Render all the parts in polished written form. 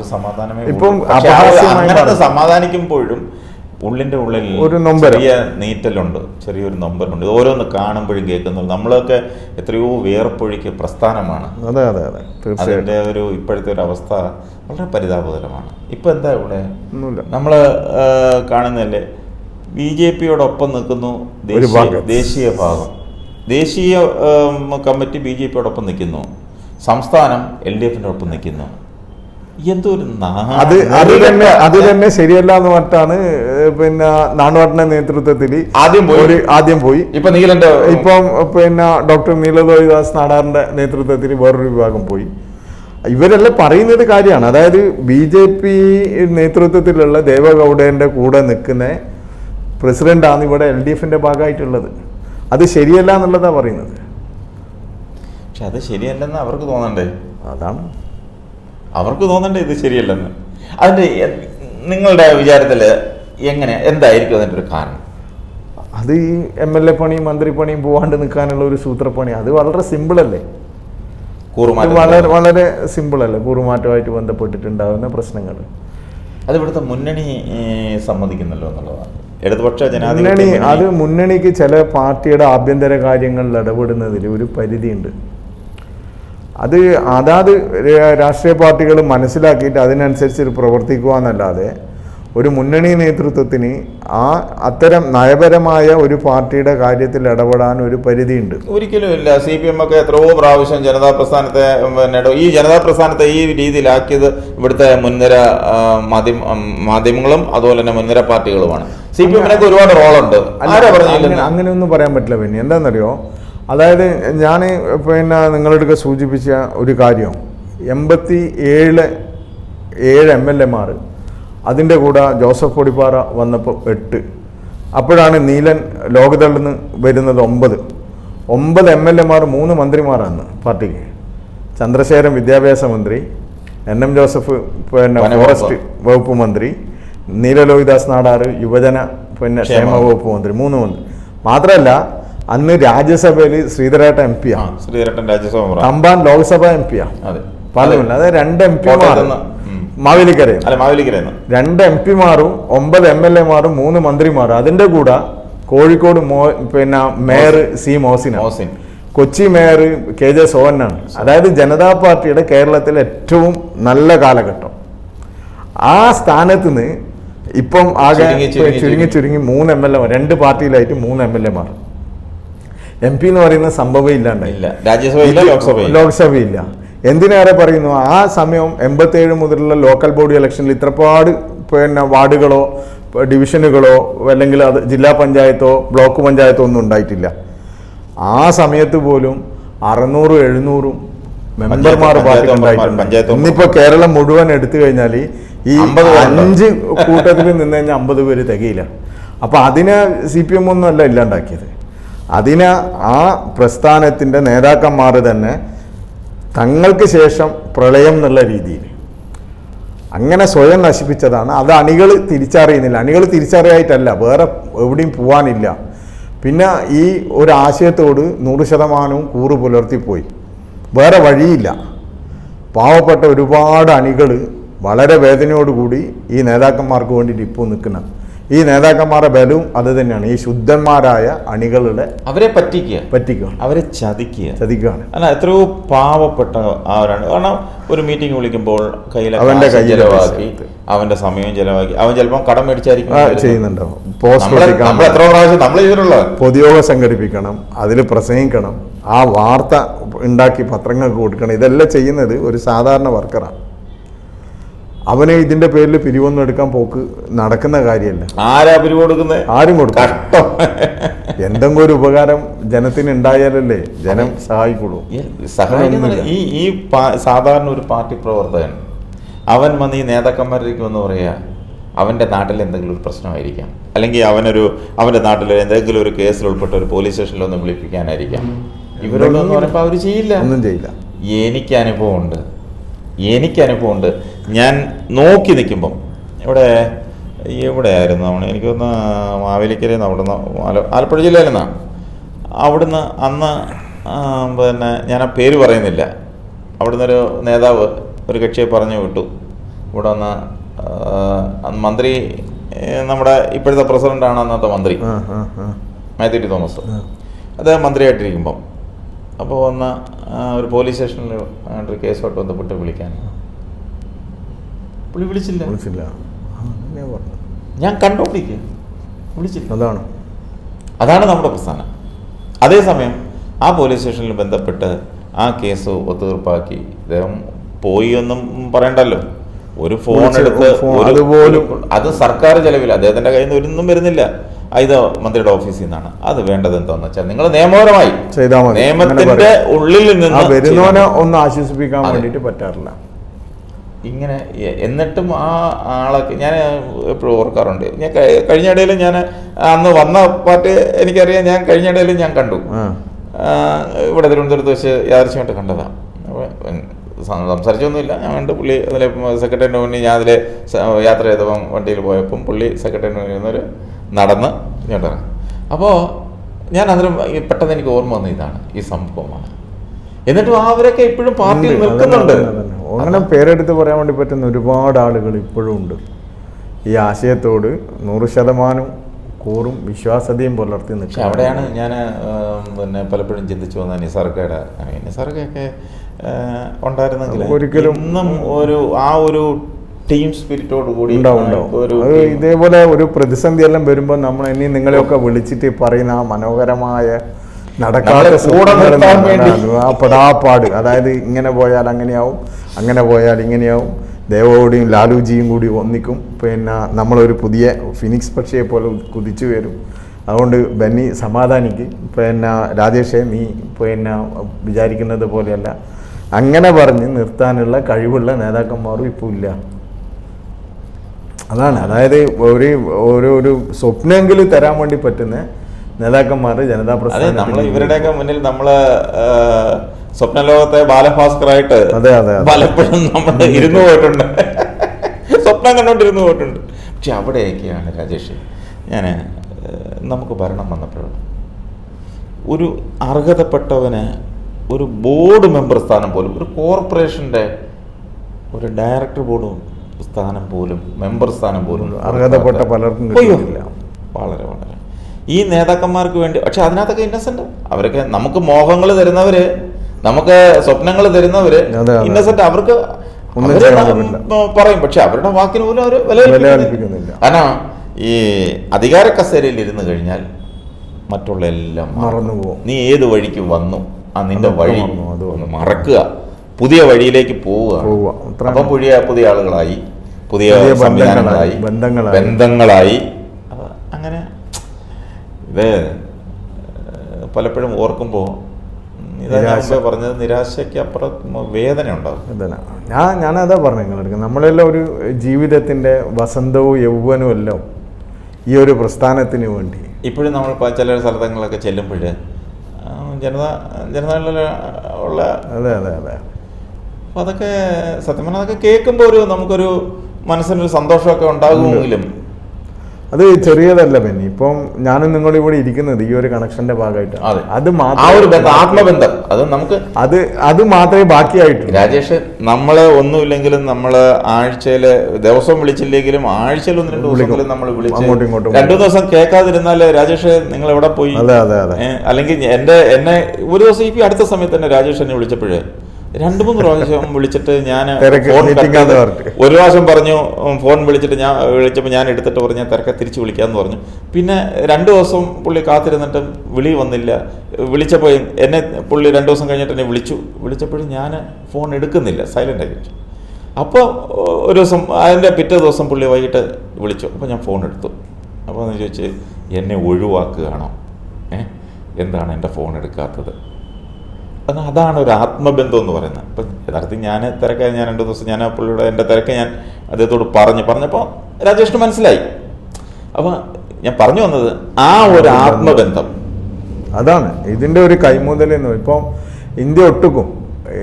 ഒരു സമാധാനമേ ഇപ്പം അങ്ങനത്തെ സമാധാനിക്കുമ്പോഴും ഉള്ളിൻ്റെ ഉള്ളിൽ ഒരു ചെറിയ നീറ്റലുണ്ട്, ചെറിയൊരു നൊമ്പലുണ്ട്. ഓരോന്ന് കാണുമ്പോഴും കേൾക്കുന്നുള്ളൂ. നമ്മളൊക്കെ എത്രയോ വേർപ്പൊഴിക്ക് പ്രസ്ഥാനമാണ്. അതെ അതെ അതെ, അതിൻ്റെ ഒരു ഇപ്പോഴത്തെ ഒരു അവസ്ഥ വളരെ പരിതാപകരമാണ്. ഇപ്പം എന്താ ഇവിടെ നമ്മൾ കാണുന്നതല്ലേ, BJP-യോടൊപ്പം നിൽക്കുന്നു ദേശീയ ഭാഗം, ദേശീയ കമ്മിറ്റി BJP-യോടൊപ്പം നിൽക്കുന്നു, സംസ്ഥാനം LDF-നോടൊപ്പം നിൽക്കുന്നു. എന്തൊരു അത് തന്നെ ശരിയല്ല എന്ന് പറഞ്ഞിട്ടാണ് പിന്നെ നാണുവാട്ടന്റെ നേതൃത്വത്തിൽ ആദ്യം പോയി. ഇപ്പം പിന്നെ ഡോക്ടർ നീലലോഹിദാസ് നാടാറിന്റെ നേതൃത്വത്തിൽ വേറൊരു വിഭാഗം പോയി. ഇവരെല്ലാം പറയുന്നത് കാര്യമാണ്. അതായത് BJP നേതൃത്വത്തിലുള്ള ദേവഗൗഡന്റെ കൂടെ നിൽക്കുന്ന പ്രസിഡന്റാണ് ഇവിടെ LDF-ന്റെ ഭാഗമായിട്ടുള്ളത്. അത് ശരിയല്ല എന്നുള്ളതാണ് പറയുന്നത്. പക്ഷെ അത് ശരിയല്ലെന്ന് അവർക്ക് തോന്നണ്ടേ? അതാണ് അവർക്ക് തോന്നണ്ടേ ഇത് ശരിയല്ലെന്ന്. അതിൻ്റെ നിങ്ങളുടെ വിചാരത്തിൽ എന്തായിരിക്കും അതിൻ്റെ ഒരു കാരണം? അത് ഈ MLA പണിയും മന്ത്രിപ്പണിയും പോവാണ്ട് നിൽക്കാനുള്ള ഒരു സൂത്രപ്പണി. അത് വളരെ സിമ്പിളല്ലേ, വളരെ സിമ്പിളല്ലേ കൂറുമാറ്റമായിട്ട് ബന്ധപ്പെട്ടിട്ടുണ്ടാകുന്ന പ്രശ്നങ്ങൾ. അത് ഇവിടുത്തെ മുന്നണി സമ്മതിക്കുന്നല്ലോ എന്നുള്ളതാണ്. ഇടതുപക്ഷ മുന്നണി അത് മുന്നണിക്ക് ചില പാർട്ടിയുടെ ആഭ്യന്തര കാര്യങ്ങളിൽ ഇടപെടുന്നതിൽ ഒരു പരിധിയുണ്ട്. അത് അതാത് രാഷ്ട്രീയ പാർട്ടികൾ മനസ്സിലാക്കിയിട്ട് അതിനനുസരിച്ച് പ്രവർത്തിക്കുക എന്നല്ലാതെ ഒരു മുന്നണി നേതൃത്വത്തിന് അത്തരം നയപരമായ ഒരു പാർട്ടിയുടെ കാര്യത്തിൽ ഇടപെടാൻ ഒരു പരിധിയുണ്ട്. ഒരിക്കലും ഇല്ല. CPM ഒക്കെ എത്രയോ പ്രാവശ്യം ജനതാ പ്രസ്ഥാനത്തെ ഈ ജനതാ പ്രസ്ഥാനത്തെ ഈ രീതിയിലാക്കിയത് ഇവിടുത്തെ മുൻനിര മാധ്യമങ്ങളും അതുപോലെ തന്നെ മുൻനിര പാർട്ടികളുമാണ്. CPM-നൊക്കെ ഒരുപാട് റോളുണ്ട്. അങ്ങനെയൊന്നും പറയാൻ പറ്റില്ല. പിന്നെ എന്താണെന്നറിയോ, അതായത് ഞാൻ പിന്നെ നിങ്ങളോടൊക്കെ സൂചിപ്പിച്ച ഒരു കാര്യം, 87 MLA-മാർ, അതിൻ്റെ കൂടെ ജോസഫ് പൊടിപ്പാറ വന്നപ്പോൾ 8, അപ്പോഴാണ് നീലൻ ലോകദളിൽ നിന്ന് വരുന്നത് 9 MLA-മാർ 3 മന്ത്രിമാരാണ് പാർട്ടിക്ക്. ചന്ദ്രശേഖരൻ വിദ്യാഭ്യാസ മന്ത്രി, NM ജോസഫ് പിന്നെ ഫോറസ്റ്റ് വകുപ്പ് മന്ത്രി, നീലലോഹിദാസ് നാടാർ യുവജന പിന്നെ ക്ഷേമ വകുപ്പ് മന്ത്രി, 3 മന്ത്രി. മാത്രമല്ല അന്ന് രാജ്യസഭയിൽ ശ്രീധരേട്ടൻ MP-യാണ്, തമ്പാൻ ലോക്സഭ MP-യാണ്, പാർലമെന്റ്. അത് 2 MP-മാർ മാവേലിക്കരയും 2 MP-മാരും 9 MLA-മാരും 3 മന്ത്രിമാരും. അതിൻ്റെ കൂടെ കോഴിക്കോട് പിന്നെ mayor C. Mohsin, Kochi mayor KJ സോഹനാണ്. അതായത് ജനതാ പാർട്ടിയുടെ കേരളത്തിലെ ഏറ്റവും നല്ല കാലഘട്ടം. ആ സ്ഥാനത്ത് നിന്ന് ഇപ്പം ആകെ ചുരുങ്ങി 3 MLA-മാർ, 2 പാർട്ടിയിലായിട്ട് 3 MLA-മാർ. MP എന്ന് പറയുന്ന സംഭവം ഇല്ലാണ്ടായില്ല, ലോക്സഭയില്ല. എന്തിനേറെ പറയുന്നു, ആ സമയം 87 മുതലുള്ള ലോക്കൽ ബോഡി ഇലക്ഷനിൽ ഇത്രപാട് പിന്നെ വാർഡുകളോ ഡിവിഷനുകളോ അല്ലെങ്കിൽ അത് ജില്ലാ പഞ്ചായത്തോ ബ്ലോക്ക് പഞ്ചായത്തോ ഒന്നും ഉണ്ടായിട്ടില്ല. ആ സമയത്ത് പോലും 600-700 മെമ്പർമാർ പാർട്ടിക്ക് ഉണ്ടായിട്ടുണ്ട്. ഇന്നിപ്പോൾ കേരളം മുഴുവൻ എടുത്തു കഴിഞ്ഞാൽ ഈ 5 കൂട്ടത്തിൽ നിന്ന് കഴിഞ്ഞാൽ 50 പേര് തികയില്ല. അപ്പം അതിനെ CPM ഒന്നും അല്ല ഇല്ലാണ്ടാക്കിയത്. അതിന് ആ പ്രസ്ഥാനത്തിൻ്റെ നേതാക്കന്മാർ തന്നെ തങ്ങൾക്ക് ശേഷം പ്രളയം എന്നുള്ള രീതിയിൽ അങ്ങനെ സ്വയം നശിപ്പിച്ചതാണ്. അത് അണികൾ തിരിച്ചറിയുന്നില്ല. അണികൾ തിരിച്ചറിയായിട്ടല്ല, വേറെ എവിടെയും പോകാനില്ല. പിന്നെ ഈ ഒരു ആശയത്തോട് 100% കൂറ് പുലർത്തിപ്പോയി. വേറെ വഴിയില്ല. പാവപ്പെട്ട ഒരുപാട് അണികൾ വളരെ വേദനയോടുകൂടി ഈ നേതാക്കന്മാർക്ക് വേണ്ടിയിട്ട് ഇപ്പോൾ നിൽക്കുന്ന ഈ നേതാക്കന്മാരുടെ ബലവും അത് തന്നെയാണ്. ഈ ശുദ്ധന്മാരായ അണികളുടെ അവരെ പറ്റിക്കുക, അവരെ ചതിക്കുകയാണ്. അല്ല, എത്രയോ പാവപ്പെട്ട ആവരാണ്. കാരണം ഒരു മീറ്റിംഗ് വിളിക്കുമ്പോൾ അവന്റെ ചെലവാക്കി, അവന്റെ സമയം ചെലവാക്കി, അവൻ ചിലപ്പോൾ കടം മേടിച്ചായിരിക്കും ചെയ്യുന്നുണ്ടാവും. പൊതുയോഗം സംഘടിപ്പിക്കണം, അതിൽ പ്രസംഗിക്കണം, ആ വാർത്ത ഉണ്ടാക്കി പത്രങ്ങൾക്ക് കൊടുക്കണം. ഇതെല്ലാം ചെയ്യുന്നത് ഒരു സാധാരണ വർക്കറാണ്. അവന് ഇതിന്റെ പേരിൽ പിരിവൊന്നും എടുക്കാൻ പോക്ക് നടക്കുന്ന കാര്യമല്ല. ആരാ പിരിവ് കൊടുക്കുന്നത്? ആരും കൊടുക്കും. എന്തെങ്കിലും ഒരു ഉപകാരം ജനത്തിന് ഉണ്ടായാലല്ലേ ജനം സഹായിക്കുള്ളൂ. ഈ സാധാരണ ഒരു പാർട്ടി പ്രവർത്തകൻ അവൻ വന്ന് ഈ നേതാക്കന്മാരിലേക്ക് വന്ന് പറയാ അവൻ്റെ നാട്ടിൽ എന്തെങ്കിലും ഒരു പ്രശ്നമായിരിക്കാം, അല്ലെങ്കിൽ അവൻ്റെ നാട്ടിൽ എന്തെങ്കിലും ഒരു കേസിൽ ഉൾപ്പെട്ട ഒരു പോലീസ് സ്റ്റേഷനിലൊന്ന് വിളിപ്പിക്കാനായിരിക്കാം. ഇവരോടൊന്നും പറയുമ്പോൾ അവർ ഒന്നും ചെയ്യില്ല. എനിക്ക് അനുഭവമുണ്ട്. ഞാൻ നോക്കി നിൽക്കുമ്പം എവിടെയായിരുന്നു അവന്, എനിക്കൊന്ന് മാവേലിക്കരയിൽ നിന്ന് അവിടുന്ന് ആലപ്പുഴ ജില്ലയിൽ നിന്നാണ്. അവിടുന്ന് അന്ന് പിന്നെ ഞാൻ ആ പേര് പറയുന്നില്ല, അവിടുന്ന് ഒരു നേതാവ് ഒരു കക്ഷിയെ പറഞ്ഞു വിട്ടു, ഇവിടെ വന്ന് മന്ത്രി നമ്മുടെ ഇപ്പോഴത്തെ പ്രസിഡന്റാണ് അന്നത്തെ മന്ത്രി മാത്യു ടി തോമസ്. അദ്ദേഹം മന്ത്രിയായിട്ടിരിക്കുമ്പം അപ്പോൾ വന്ന് ഒരു പോലീസ് സ്റ്റേഷനിൽ ഒരു കേസോട്ട് ബന്ധപ്പെട്ട് വിളിക്കാൻ പുള്ളി വിളിച്ചില്ല. ഞാൻ കണ്ടോണ്ടിരിക്കുക, വിളിച്ചില്ല. അതാണ് നമ്മുടെ പ്രസ്ഥാനം. അതേസമയം ആ പോലീസ് സ്റ്റേഷനിൽ ബന്ധപ്പെട്ട് ആ കേസ് ഒത്തുതീർപ്പാക്കി അദ്ദേഹം പോയി ഒന്നും പറയണ്ടല്ലോ. ഒരു ഫോൺ എടുത്ത് അതുപോലും അത് സർക്കാർ ചെലവിൽ അദ്ദേഹത്തിന്റെ കയ്യിൽ നിന്ന് ഒന്നും വരുന്നില്ല. ഇത് മന്ത്രിയുടെ ഓഫീസിൽ നിന്നാണ്. അത് വേണ്ടത് എന്താണെന്ന് വെച്ചാൽ നിങ്ങൾ നിയമപരമായി നിയമത്തിന്റെ ഉള്ളിൽ നിന്ന് വരുന്നവനെ ഒന്ന് ആശ്വസിപ്പിക്കാൻ വേണ്ടിയിട്ട് പറ്റാറില്ല. ഇങ്ങനെ എന്നിട്ടും ആ ആളൊക്കെ ഞാൻ എപ്പോഴും ഓർക്കാറുണ്ട്. ഞാൻ കഴിഞ്ഞ ഇടയിൽ ഞാൻ അന്ന് വന്ന പാർട്ടി എനിക്കറിയാം. ഞാൻ കഴിഞ്ഞ ഇടയിൽ ഞാൻ കണ്ടു, ഇവിടെ തിരുവനന്തപുരത്ത് വെച്ച് യാദൃശ്യമായിട്ട് കണ്ടതാണ്. സംസാരിച്ചൊന്നുമില്ല. ഞാൻ കണ്ട് പുള്ളി അതിലെ സെക്രട്ടറിൻ്റെ മുന്നിൽ ഞാൻ അതിൽ യാത്ര ചെയ്തപ്പം വണ്ടിയിൽ പോയപ്പം പുള്ളി സെക്രട്ടറിൻ്റെ മുന്നിൽ നിന്നൊരു നടന്ന് ഇങ്ങോട്ടാണ്. അപ്പോൾ ഞാൻ അതിലും പെട്ടെന്ന് എനിക്ക് ഓർമ്മ വന്ന ഇതാണ്, ഈ സംഭവമാണ്. എന്നിട്ടും അവരൊക്കെ ഇപ്പോഴും പാർട്ടിയിൽ നിൽക്കുന്നുണ്ട്. അങ്ങനെ പേരെടുത്ത് പറയാൻ വേണ്ടി പറ്റുന്ന ഒരുപാട് ആളുകൾ ഇപ്പോഴും ഉണ്ട്. ഈ ആശയത്തോട് 100% കൂറും വിശ്വാസ്യതയും പുലർത്തി നിൽക്കുക. അവിടെയാണ് ഞാൻ പിന്നെ പലപ്പോഴും ചിന്തിച്ചു വന്ന നിസാർക്കയൊക്കെ ഉണ്ടായിരുന്നെങ്കിൽ ഒരിക്കലും ഇന്നും ഒരു ടീം സ്പിരിറ്റോട് കൂടി ഇതേപോലെ ഒരു പ്രതിസന്ധി എല്ലാം വരുമ്പോൾ നമ്മൾ ഇനി നിങ്ങളെയൊക്കെ വിളിച്ചിട്ട് പറയുന്ന ആ മനോഹരമായ നടക്കാത്ത ആ പെടാപ്പാട്, അതായത് ഇങ്ങനെ പോയാൽ അങ്ങനെയാവും, അങ്ങനെ പോയാൽ ഇങ്ങനെയാവും, ദേവോടിയും ലാലുജിയും കൂടി ഒന്നിക്കും, പിന്നെ നമ്മളൊരു പുതിയ ഫിനിക്സ് പക്ഷിയെ പോലെ കുതിച്ചു വരും. അതുകൊണ്ട് ബെന്നി സമാധാനിക്ക്, പിന്നെ രാജേഷേ നീ പിന്നെ വിചാരിക്കുന്നത് പോലെയല്ല, അങ്ങനെ പറഞ്ഞ് നിർത്താനുള്ള കഴിവുള്ള നേതാക്കന്മാരും ഇപ്പോൾ ഇല്ല. അതാണ്, അതായത് ഒരു സ്വപ്നമെങ്കിലും തരാൻ വേണ്ടി പറ്റുന്ന നേതാക്കന്മാർ ജനതാ പ്രസ്ഥാനം. നമ്മൾ ഇവരുടെയൊക്കെ മുന്നിൽ നമ്മള് സ്വപ്നലോകത്തെ ബാലഭാസ്കറായിട്ട് പലപ്പോഴും നമ്മൾ ഇരുന്നു പോയിട്ടുണ്ട്, സ്വപ്നം കണ്ടോണ്ടിരുന്നു പോയിട്ടുണ്ട്. പക്ഷെ അവിടെയൊക്കെയാണ് രാജേഷ് നമുക്ക് ഭരണം വന്നപ്പോഴും ഒരു അർഹതപ്പെട്ടവന് ഒരു ബോർഡ് മെമ്പർ സ്ഥാനം പോലും, ഒരു കോർപ്പറേഷൻ്റെ ഒരു ഡയറക്ടർ ബോർഡ് സ്ഥാനം പോലും, മെമ്പർ സ്ഥാനം പോലും അർഹതപ്പെട്ട പലർക്കും വളരെ വളരെ ഈ നേതാക്കന്മാർക്ക് വേണ്ടി. പക്ഷെ അതിനകത്തൊക്കെ ഇന്നസെന്റ്, അവരൊക്കെ നമുക്ക് മോഹങ്ങൾ തരുന്നവര്, നമുക്ക് സ്വപ്നങ്ങൾ തരുന്നവര് ഇന്നസെന്റ്, അവർക്ക് പറയും. പക്ഷെ അവരുടെ വാക്കിന് പോലും അവർ വില കൽപ്പിക്കുന്നില്ല. കാരണം ഈ അധികാര കസേരയിൽ ഇരുന്ന് കഴിഞ്ഞാൽ മറ്റുള്ള എല്ലാം മറന്നുപോകും. നീ ഏത് വഴിക്ക് വന്നു, നിന്റെ വഴി മറക്കുക, പുതിയ വഴിയിലേക്ക് പോവുക. അപ്പം പുതിയ ആളുകളായി, പുതിയ സംവിധാനങ്ങളായി, ബന്ധങ്ങളായി. അങ്ങനെ ഇത് പലപ്പോഴും ഓർക്കുമ്പോൾ പറഞ്ഞത് നിരാശയ്ക്ക് അപ്പുറം വേദന ഉണ്ടാകും. ഞാനതാ പറഞ്ഞു നിങ്ങളെടുക്കുക, നമ്മളെല്ലാം ഒരു ജീവിതത്തിന്റെ വസന്തവും യൗവനവും എല്ലാം ഈ ഒരു പ്രസ്ഥാനത്തിന് വേണ്ടി. ഇപ്പോഴും നമ്മൾ ചില സ്ഥലങ്ങളിലൊക്കെ ചെല്ലുമ്പോൾ ജനതയുള്ള അതെ അതെ അതെ അപ്പോൾ അതൊക്കെ സത്യം പറഞ്ഞാൽ അതൊക്കെ കേൾക്കുമ്പോൾ നമുക്കൊരു മനസ്സിനൊരു സന്തോഷമൊക്കെ ഉണ്ടാകുമെങ്കിലും അത് ചെറിയതല്ല. പിന്നെ ഇപ്പം ഞാനും നിങ്ങളും ഇവിടെ ഇരിക്കുന്നത് ഈ ഒരു കണക്ഷന്റെ ഭാഗമായിട്ടാണ്. അത് ആത്മബന്ധം, അത് നമുക്ക് അത് മാത്രമേ ബാക്കിയായിട്ടുള്ളൂ. രാജേഷ്, നമ്മള് ഒന്നുമില്ലെങ്കിലും നമ്മള് ആഴ്ചയില് ദിവസം വിളിച്ചില്ലെങ്കിലും ആഴ്ചയിൽ 1-2 ദിവസമെങ്കിലും നമ്മൾ വിളിച്ച് 2 ദിവസം കേൾക്കാതിരുന്നാല് രാജേഷ് നിങ്ങൾ എവിടെ പോയി, അല്ലെങ്കിൽ എന്നെ ഒരു ദിവസം ഈ അടുത്ത സമയത്ത് തന്നെ രാജേഷ് എന്നെ വിളിച്ചപ്പോഴേ 2-3 പ്രാവശ്യം വിളിച്ചിട്ട് ഞാൻ ഒരു പ്രാവശ്യം പറഞ്ഞു, ഫോൺ വിളിച്ചപ്പോൾ ഞാൻ എടുത്തിട്ട് പറഞ്ഞു തിരക്കെ തിരിച്ച് വിളിക്കാമെന്ന് പറഞ്ഞു. പിന്നെ 2 ദിവസം പുള്ളി കാത്തിരുന്നിട്ടും വിളി വന്നില്ല. വിളിച്ചപ്പോൾ എന്നെ പുള്ളി 2 ദിവസം കഴിഞ്ഞിട്ട് എന്നെ വിളിച്ചപ്പോഴും ഞാൻ ഫോൺ എടുക്കുന്നില്ല, സൈലൻ്റ് ആയി വെച്ചു. അപ്പോൾ ഒരു ദിവസം അതിൻ്റെ പിറ്റേ ദിവസം പുള്ളി വൈകിട്ട് വിളിച്ചു. അപ്പോൾ ഞാൻ ഫോൺ എടുത്തു. അപ്പോൾ എന്ന് ചോദിച്ച് എന്നെ ഒഴിവാക്കുകയാണോ, എന്താണ് എൻ്റെ ഫോൺ എടുക്കാത്തത്? അതാണ് ഒരു ആത്മബന്ധം എന്ന് പറയുന്നത്. ഇപ്പം യഥാർത്ഥത്തിൽ ഞാൻ 2 ദിവസം ഞാൻ പുള്ളിയുടെ എൻ്റെ തിരക്ക് ഞാൻ അദ്ദേഹത്തോട് പറഞ്ഞപ്പോൾ രാജേഷിന് മനസ്സിലായി. അപ്പം ഞാൻ പറഞ്ഞു വന്നത് ആ ഒരു ആത്മബന്ധം, അതാണ് ഇതിൻ്റെ ഒരു കൈമുതൽ എന്ന്. ഇപ്പം ഇന്ത്യ ഒട്ടുക്കും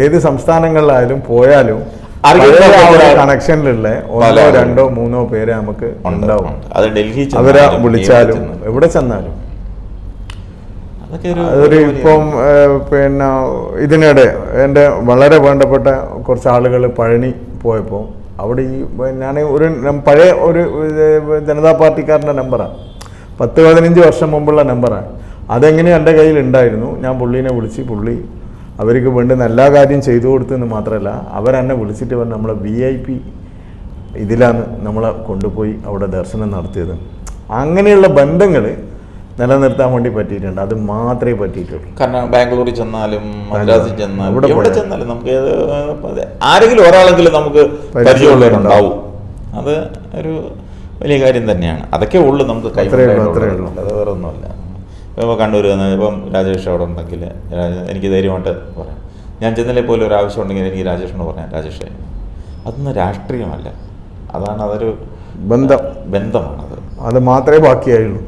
ഏത് സംസ്ഥാനങ്ങളിലായാലും പോയാലും കണക്ഷനിലുള്ള 1, 2, 3 പേര് നമുക്ക് ഉണ്ടാവും. അത് ഡൽഹി അവരെ വിളിച്ചാലും എവിടെ ചെന്നാലും. അതൊരു ഇപ്പം പിന്നെ ഇതിനിടെ എൻ്റെ വളരെ വേണ്ടപ്പെട്ട കുറച്ച് ആളുകൾ പഴനി പോയപ്പോൾ അവിടെ ഈ ഞാൻ ഒരു പഴയ ഒരു ജനതാ പാർട്ടിക്കാരൻ്റെ നമ്പറാണ്, 10-15 വർഷം മുമ്പുള്ള നമ്പറാണ്. അതെങ്ങനെ എൻ്റെ കയ്യിൽ ഉണ്ടായിരുന്നു. ഞാൻ പുള്ളീനെ വിളിച്ച് പുള്ളി അവർക്ക് വേണ്ടുന്ന എല്ലാ കാര്യം ചെയ്തു കൊടുത്തെന്ന് മാത്രമല്ല, അവരെന്നെ വിളിച്ചിട്ട് പറഞ്ഞ് നമ്മളെ VIP ഇതിലാണ് നമ്മളെ കൊണ്ടുപോയി അവിടെ ദർശനം നടത്തിയത്. അങ്ങനെയുള്ള ബന്ധങ്ങൾ നിലനിർത്താൻ വേണ്ടി പറ്റിയിട്ടുണ്ട്. അത് മാത്രമേ പറ്റിയിട്ടുള്ളൂ. കാരണം ബാംഗ്ലൂരിൽ ചെന്നാലും മദ്രാസിൽ ചെന്നാലും എവിടെ ചെന്നാലും നമുക്ക് ആരെങ്കിലും ഒരാളെങ്കിലും നമുക്ക് പരിചയമുള്ളവരുണ്ടാവും. അത് ഒരു വലിയ കാര്യം തന്നെയാണ്. അതൊക്കെ ഉള്ളു നമുക്ക് കൈമുള്ള, അത് വേറെ ഒന്നുമല്ല. ഇപ്പോൾ കണ്ണൂർ ഇപ്പം രാജേഷ് അവിടെ ഉണ്ടെങ്കിൽ എനിക്ക് ധൈര്യമായിട്ട് പറയാം. ഞാൻ ചെന്നില്ലേ പോലും ഒരു ആവശ്യം ഉണ്ടെങ്കിൽ എനിക്ക് രാജേഷിനോട് പറയാം, രാജേഷേ അതൊന്നും രാഷ്ട്രീയമല്ല, അതൊരു ബന്ധമാണത്. അത് മാത്രമേ ബാക്കിയായുള്ളൂ.